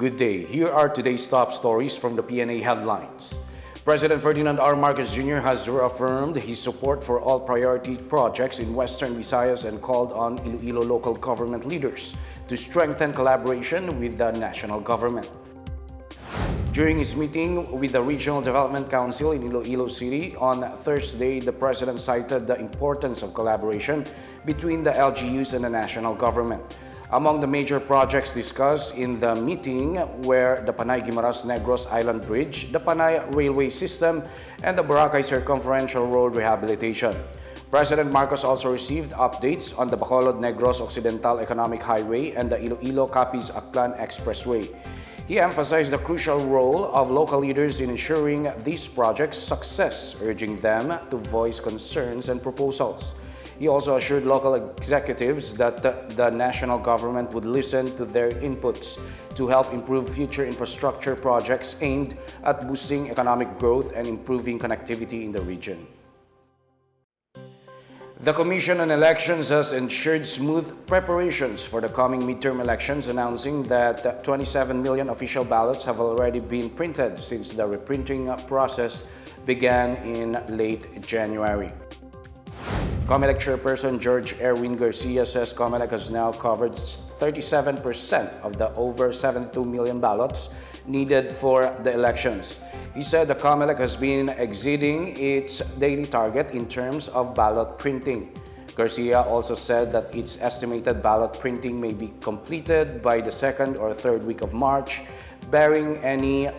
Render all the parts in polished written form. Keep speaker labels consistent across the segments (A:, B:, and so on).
A: Good day. Here are today's top stories from the Pna Headlines. President Ferdinand R. Marcos Jr. has reaffirmed his support for all priority projects in Western Visayas and called on Iloilo local government leaders to strengthen collaboration with the national government. During his meeting with the Regional Development Council in Iloilo City on Thursday, the President cited the importance of collaboration between the LGUs and the national government. Among the major projects discussed in the meeting were the Panay-Guimaras-Negros Island Bridge, the Panay Railway System, and the Boracay Circumferential Road Rehabilitation. President Marcos also received updates on the Bacolod-Negros Occidental Economic Highway and the Iloilo-Capiz-Aklan Expressway. He emphasized the crucial role of local leaders in ensuring these projects' success, urging them to voice concerns and proposals. He also assured local executives that the national government would listen to their inputs to help improve future infrastructure projects aimed at boosting economic growth and improving connectivity in the region. The Commission on Elections has ensured smooth preparations for the coming midterm elections, announcing that 27 million official ballots have already been printed since the reprinting process began in late January. Comelec Chairperson George Erwin Garcia says Comelec has now covered 37% of the over 72 million ballots needed for the elections. He said the Comelec has been exceeding its daily target in terms of ballot printing. Garcia also said that its estimated ballot printing may be completed by the second or third week of March, barring any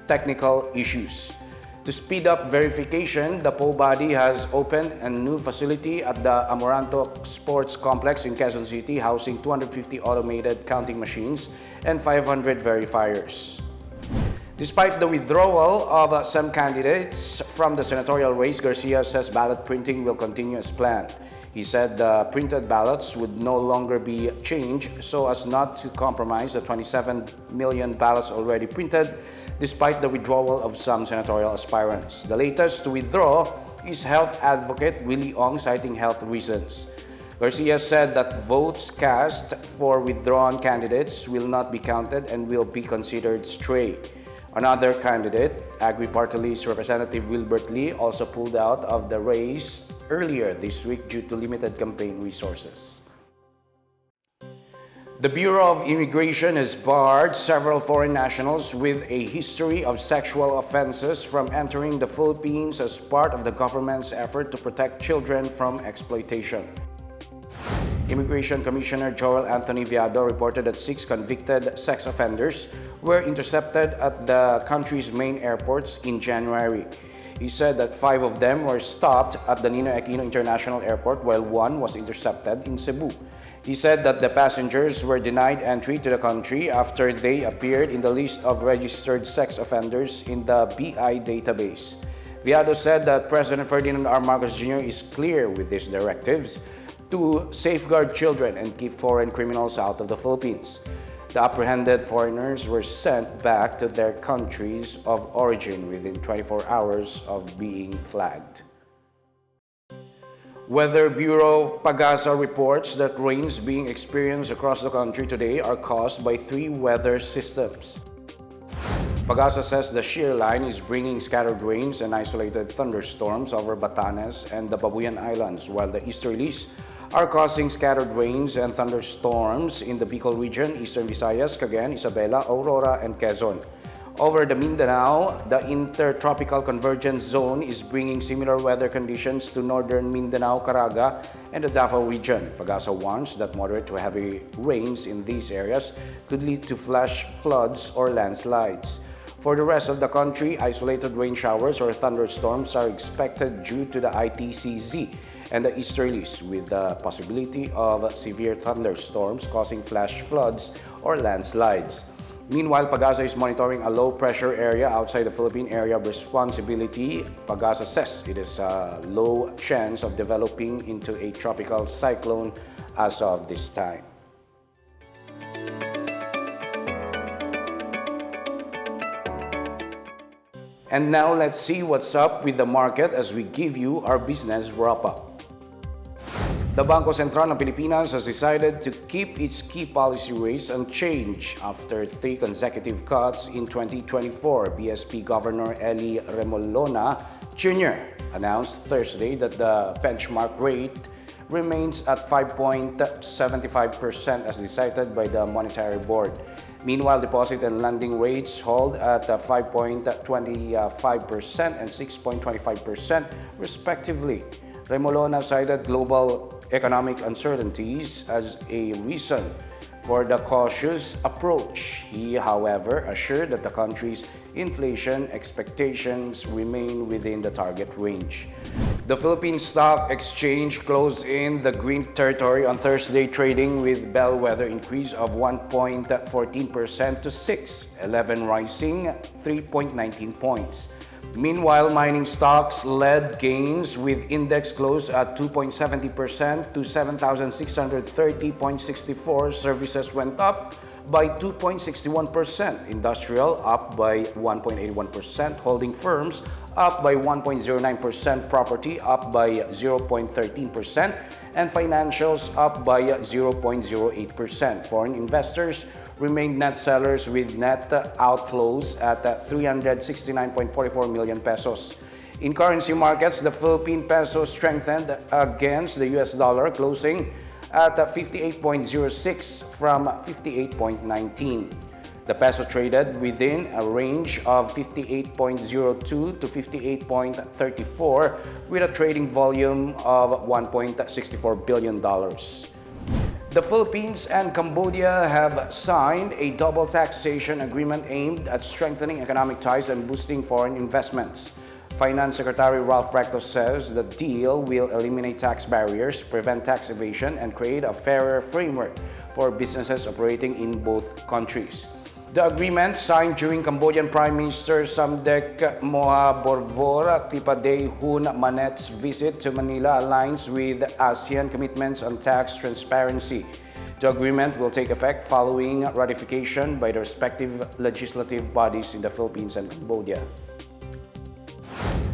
A: technical issues. To speed up verification, the poll body has opened a new facility at the Amoranto Sports Complex in Quezon City, housing 250 automated counting machines and 500 verifiers. Despite the withdrawal of some candidates from the senatorial race, Garcia says ballot printing will continue as planned. He said the printed ballots would no longer be changed so as not to compromise the 27 million ballots already printed, despite the withdrawal of some senatorial aspirants. The latest to withdraw is health advocate Willie Ong, citing health reasons. Garcia said that votes cast for withdrawn candidates will not be counted and will be considered stray. Another candidate, Agri-Party List Representative Wilbert Lee, also pulled out of the race earlier this week due to limited campaign resources. The Bureau of Immigration has barred several foreign nationals with a history of sexual offenses from entering the Philippines as part of the government's effort to protect children from exploitation. Immigration Commissioner Joel Anthony Viado reported that 6 convicted sex offenders were intercepted at the country's main airports in January. He said that 5 of them were stopped at the Ninoy Aquino International Airport while 1 was intercepted in Cebu. He said that the passengers were denied entry to the country after they appeared in the list of registered sex offenders in the BI database. Viado said that President Ferdinand R. Marcos Jr. is clear with his directives to safeguard children and keep foreign criminals out of the Philippines. The apprehended foreigners were sent back to their countries of origin within 24 hours of being flagged. Weather Bureau Pagasa reports that rains being experienced across the country today are caused by 3 weather systems. Pagasa says the shear line is bringing scattered rains and isolated thunderstorms over Batanes and the Babuyan Islands, while the easterlies are causing scattered rains and thunderstorms in the Bicol region, Eastern Visayas, Cagayan, Isabela, Aurora, and Quezon. Over the Mindanao, the Intertropical Convergence Zone is bringing similar weather conditions to northern Mindanao, Caraga, and the Davao region. Pagasa warns that moderate to heavy rains in these areas could lead to flash floods or landslides. For the rest of the country, isolated rain showers or thunderstorms are expected due to the ITCZ and the easterlies, with the possibility of severe thunderstorms causing flash floods or landslides. Meanwhile, Pagasa is monitoring a low-pressure area outside the Philippine area of responsibility. Pagasa says it is a low chance of developing into a tropical cyclone as of this time. And now let's see what's up with the market as we give you our business wrap-up. The Bangko Sentral ng Pilipinas has decided to keep its key policy rates unchanged after 3 consecutive cuts in 2024. BSP Governor Eli Remolona Jr. announced Thursday that the benchmark rate remains at 5.75% as decided by the Monetary Board. Meanwhile, deposit and lending rates hold at 5.25% and 6.25% respectively. Remolona cited global economic uncertainties as a reason for the cautious approach. He, however, assured that the country's inflation expectations remain within the target range. The Philippine Stock Exchange closed in the green territory on Thursday, trading with bellwether increase of 1.14% to 611, rising 3.19 points. Meanwhile, mining stocks led gains with index close at 2.70% to 7,630.64. Services went up by 2.61%, industrial up by 1.81%, holding firms up by 1.09%, property up by 0.13%, and financials up by 0.08%. Foreign investors remained net sellers with net outflows at 369.44 million pesos. In currency markets, the Philippine peso strengthened against the US dollar, closing at 58.06 from 58.19. The peso traded within a range of 58.02 to 58.34 with a trading volume of $1.64 billion. The Philippines and Cambodia have signed a double taxation agreement aimed at strengthening economic ties and boosting foreign investments. Finance Secretary Ralph Recto says the deal will eliminate tax barriers, prevent tax evasion, and create a fairer framework for businesses operating in both countries. The agreement, signed during Cambodian Prime Minister Samdech Mohaborvor Tipaday Hun Manet's visit to Manila, aligns with ASEAN commitments on tax transparency. The agreement will take effect following ratification by the respective legislative bodies in the Philippines and Cambodia.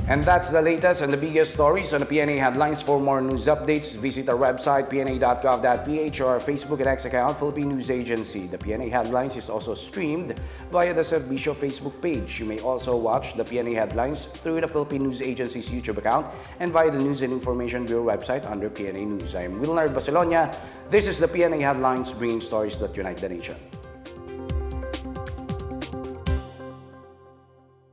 A: And that's the latest and the biggest stories on the PNA Headlines. For more news updates, visit our website, pna.gov.ph, or our Facebook and X account, Philippine News Agency. The PNA Headlines is also streamed via the Servicio Facebook page. You may also watch the PNA Headlines through the Philippine News Agency's YouTube account and via the News and Information Bureau website under PNA News. I am Wilner Barcelona. This is the PNA Headlines, bringing stories that unite the nation.